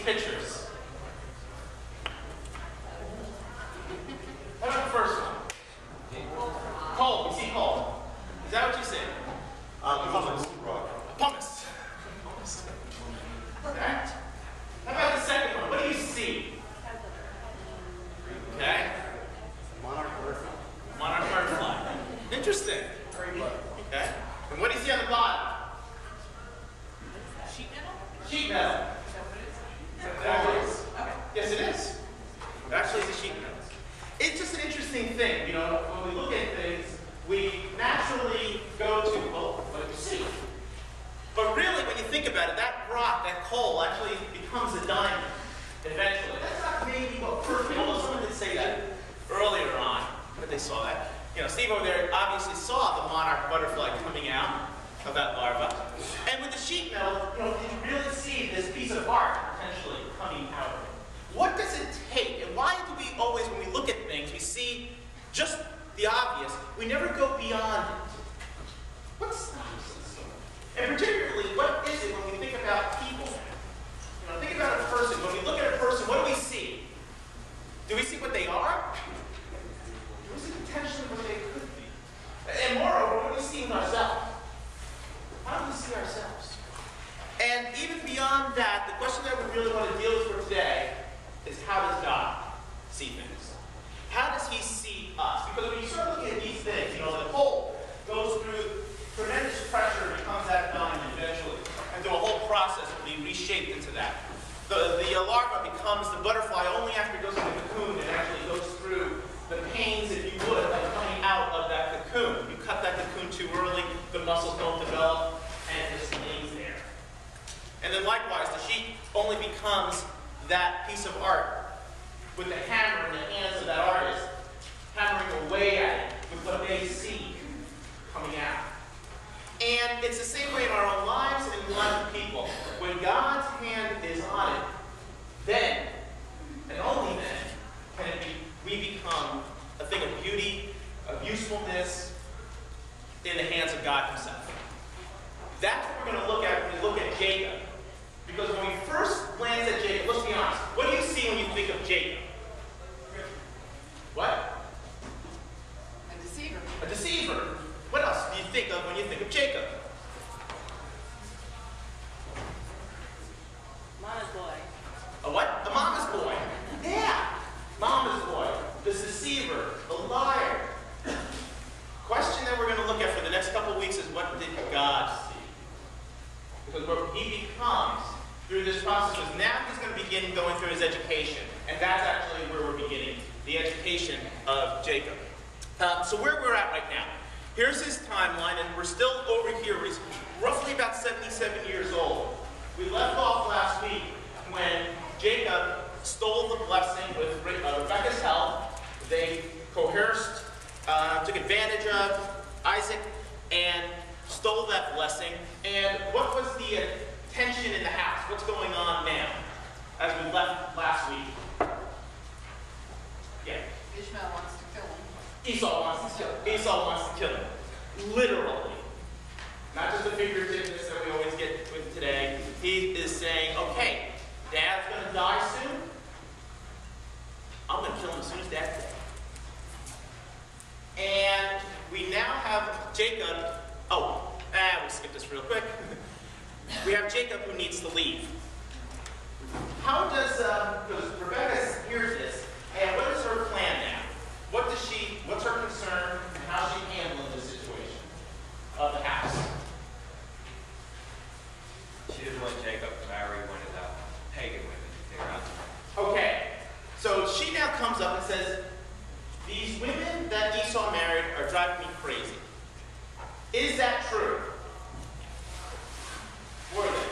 pictures? What about the first one? Coal. We see coal. Is that what you say? Pumice. Pumice. Okay. How about the second one? What do you see? Okay. Monarch butterfly. Monarch butterfly. Interesting. Okay. And what do you see on the bottom? Sheet metal? Sheet metal. Yes, it is. It actually is a sheet metal. It's just an interesting thing. You know, when we look at things, we naturally go to, well, what do you see? But really, when you think about it, that rock, that coal, actually becomes a diamond eventually. That's not maybe what perfect, although someone did say that earlier on, that they saw that. You know, Steve over there obviously saw the monarch butterfly coming out of that larva. And with the sheet metal, you know, you really see this piece of art potentially coming out of it. What does it take? And why do we always, when we look at things, we see just the obvious. We never go beyond it. What stops us? And particularly, what is it when we think about people? You know, think about a person. When we look at a person, what do we see? Do we see what they are? Do we see potentially what they could be? And moreover, what do we see in ourselves? How do we see ourselves? And even beyond that, the question that we really want to deal with for today is, how does God see things? How does he see us? Because when you start looking at these things, you know, the coal goes through tremendous pressure and becomes that diamond eventually. And through a whole process will be reshaped into that. The larva becomes the butterfly only after it goes through the cocoon and actually goes through the pains, if you would, of coming out of that cocoon. You cut that cocoon too early, the muscles don't develop, and it just lays there. And then likewise, the sheet only becomes that piece of art with the hammer in the hands of that artist, hammering away at it with what they see coming out. And it's the same way in our own lives and in the lives of people. When God's hand is on it, then, and only then, can it be, we become a thing of beauty, of usefulness in the hands of God himself. That's what we're going to look at when we look at Jacob. Because when we first glance at Jacob, let's be honest, what do you see when you think of Jacob? What? A deceiver. A deceiver. What else do you think of when you think of Jacob? Mama's boy. A what? A mama's boy. Yeah. Mama's boy. The deceiver. The liar. Question that we're going to look at for the next couple of weeks is, what did God see? Because what he becomes through this process is, now he's going to begin going through his education. And that's actually where we're beginning, the education of Jacob. So where we're at right now. Here's his timeline, and we're still over here. He's roughly about 77 years old. We left off last week when Jacob stole the blessing with Rebekah's help. They coerced, took advantage of Isaac, and stole that blessing. And what was the tension in the house? What's going on now as we left last week? Yeah. Ishmael wants to kill him. Esau wants to kill him. Esau wants to kill him. Literally. Not just the figurativeness that we always get with today. He is saying, okay, Dad's going to die soon. I'm going to kill him as soon as Dad's dead. And we now have Jacob. We'll skip this real quick. We have Jacob who needs to leave. How does, because Rebekah hears this, and what is her plan now? What's her concern, and how's she handling the situation of the house? She didn't want Jacob to marry one of the pagan women. They were out. Okay, so she now comes up and says, these women that Esau married are driving me crazy. Is that true? Were they?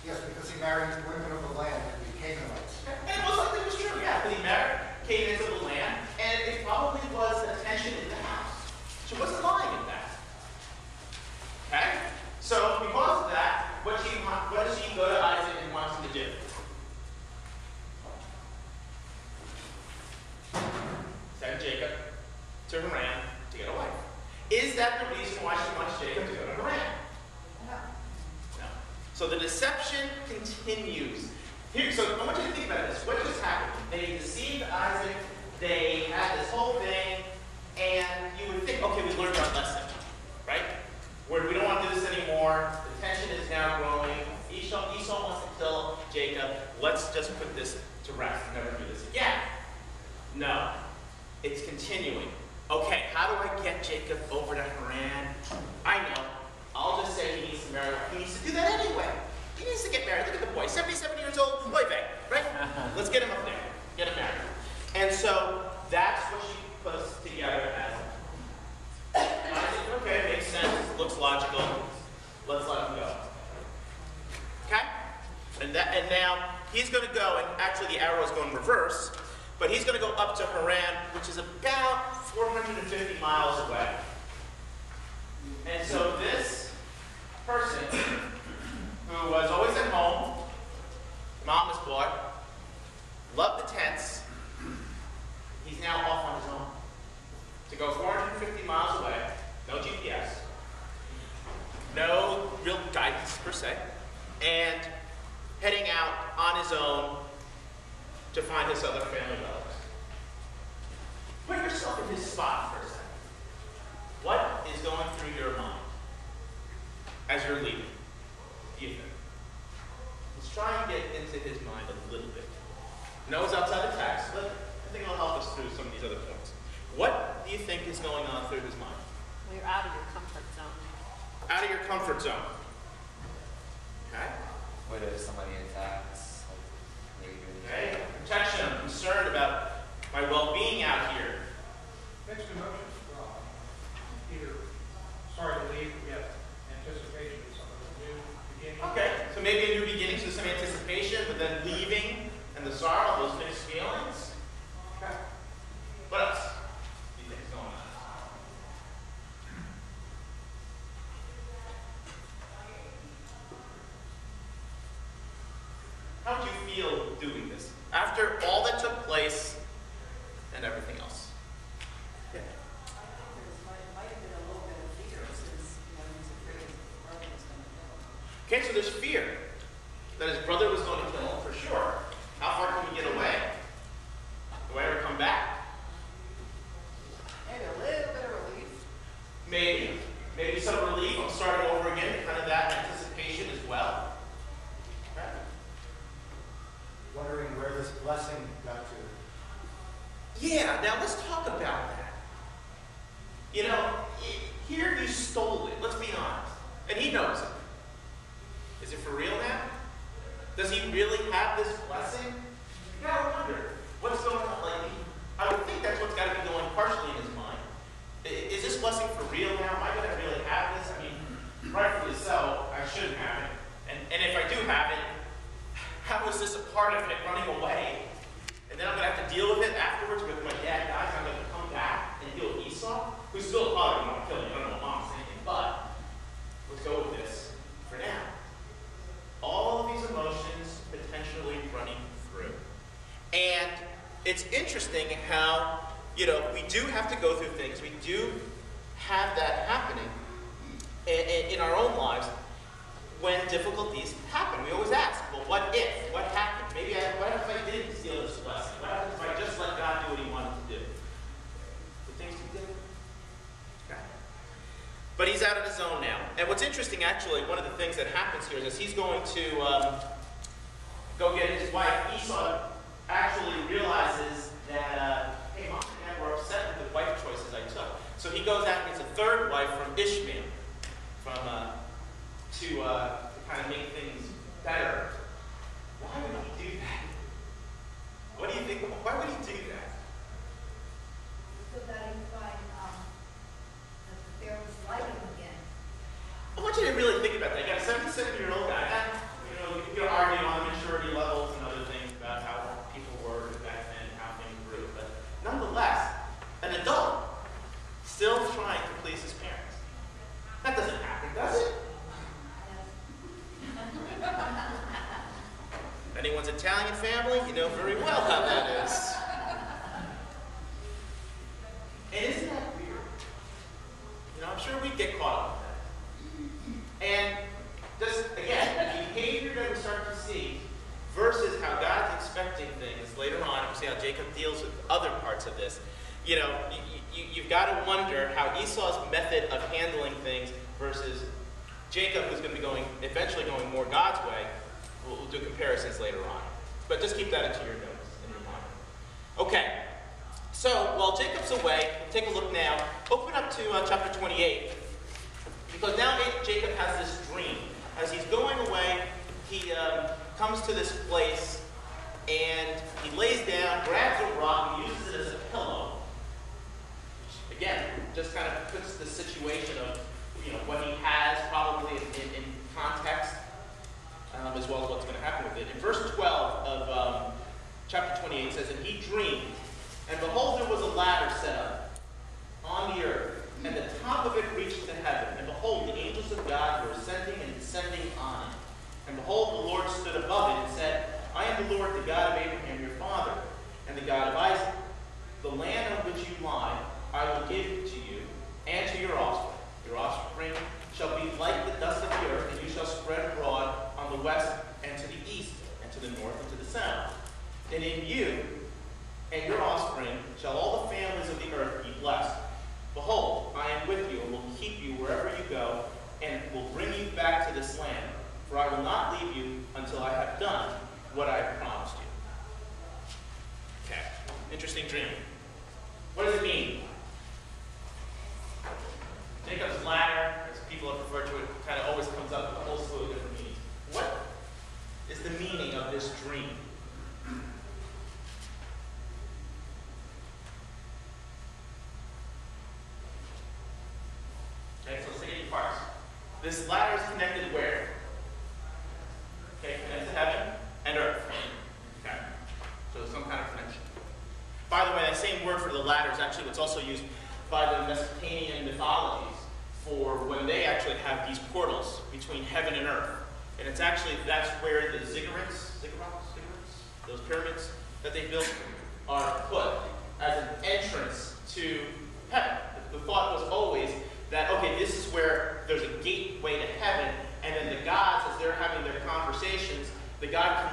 Yes, because he married women of the land, the Canaanites. And most likely it was true, yeah, because he married Canaanites of the land, and it probably was a tension in the house. She wasn't lying in that. Okay? So because of that, what does she go to Isaac and wants him to do? Send Jacob to Haran to get a wife. Is that the reason why she wants Jacob to go to Haran? So the deception continues. Here, so I want you to think about this. What just happened? They deceived Isaac. They had this whole thing, and you would think, okay, we learned our lesson, right? We don't want to do this anymore. The tension is now growing. Esau wants to kill Jacob. Let's just put this to rest and never do this again. No, it's continuing. Okay, how do I get Jacob over to Haran? I know. I'll just say he needs to marry. He needs to do that anyway. He needs to get married. Look at the boy, 77 years old, boy bang, right? Let's get him up there. Get him married. And so that's what she puts together as Isaac. Okay, makes sense. Looks logical. Let's let him go. Okay? And now he's going to go, and actually the arrow is going reverse, but he's going to go up to Haran, which is about 450 miles away. And so this person, who was always at home, mama's boy, loved the tents, he's now off on his own. To go 450 miles away, no GPS, no real guidance per se, and heading out on his own to find his other family relatives. Put yourself in his spot for a second. What is going through your mind as you're leaving? Do you think? Let's try and get into his mind a little bit. No, it's outside the text, but I think it'll help us through some of these other points. What do you think is going on through his mind? Well, you're out of your comfort zone. Out of your comfort zone. Okay? What if somebody attacks? Like, later? Okay? Protection. I'm concerned about my well-being out here. Mixed emotions. Either sorry to leave, we have anticipation of something new beginning. Okay, so maybe a new beginning, so some anticipation, but then leaving and the sorrow, those mixed feelings. Okay. What else do you think is going on? How would you feel doing this? After all that took place and everything else? Yeah. Might have been a little bit of fear since, he was afraid his brother was going to kill him. Okay, so there's fear that his brother was going to kill him, for sure. How far can we get away? Do I ever come back? Maybe a little bit of relief. Maybe some relief. I'm starting over again, kind of that anticipation as well. Okay. Wondering where this blessing got to. Yeah, now let's talk about that. You know, here you stole it, let's be honest. And he knows it. Is it for real now? Does he really have this blessing? You gotta wonder, what's going on? Like, I would think that's what's gotta be going partially in his mind. Is this blessing for real now? Am I gonna really have this? I mean, rightfully so, I shouldn't have it. And if I do have it, how is this a part of it running away? And then I'm going to have to deal with it afterwards with my dad dies. I'm going to come back and deal with Esau, who's still probably going to want to kill me. I don't know what mom's thinking, but let's go with this for now. All of these emotions potentially running through. And it's interesting how, you know, we do have to go through things. We do have that happening in our own lives. When difficulties happen, we always ask, well, what if? What happened? What if I didn't steal this blessing? What happens if I just let God do what he wanted to do? Would things be different? Okay. But he's out of his zone now. And what's interesting, actually, one of the things that happens here is he's going to go get his wife. Esau actually realizes that, hey, Mom and Dad were upset with the wife choices I took. So he goes out and gets a third wife from Ishmael, to kind of make things better. Why would he do that? What do you think? Why would he do that? So that he would find that the Pharaohs like him again. I want you to really think about that. You got a 77-year-old guy. You know, you can argue on maturity levels and other things about how people were back then, how things grew. But nonetheless, an adult still trying to please his parents. That doesn't happen, does it? If anyone's Italian family, you know very well how that is. And isn't that weird? You know, I'm sure we get caught up with that. And just, again, wonder how Esau's method of handling things versus Jacob, who's going to be eventually going more God's way. We'll do comparisons later on. But just keep that into your notes, in your mind. Okay, so while Jacob's away, we'll take a look now. Open up to chapter 28. Because now Jacob has this dream. As he's going away, he comes to this place, and he lays down, grabs a rock, and uses it as a pillow. Again, just kind of puts the situation of what he has probably in context, as well as what's going to happen with it. In verse 12 of chapter 28, it says, "And he dreamed, and behold, there was a ladder set up on the earth, and the top of it reached to heaven. And behold, the angels of God were ascending and descending on it. And behold, the Lord stood above it and said, I am the Lord, the God of Abraham your father, and the God of Isaac. The land on which you lie, I will give to you and to your offspring. Your offspring shall be like the dust of the earth, and you shall spread abroad on the west and to the east, and to the north and to the south. And in you and your offspring shall all the families of the earth be blessed. Behold, I am with you and will keep you wherever you go, and will bring you back to this land. For I will not leave you until I have done what I have promised you." Okay, interesting dream. What does it mean? Jacob's ladder, as people have referred to it, kind of always comes up with a whole slew of different meanings. What is the meaning of this dream? Okay, so let's take it in parts. This ladder is connected where? Okay, connected to heaven and earth. Okay, so some kind of connection. By the way, that same word for the ladder is actually what's also used by the Mesopotamian mythologies for when they actually have these portals between heaven and earth. And it's actually, that's where the ziggurats, those pyramids that they built, are put as an entrance to heaven. The thought was always that, okay, this is where there's a gateway to heaven, and then the gods, as they're having their conversations, the God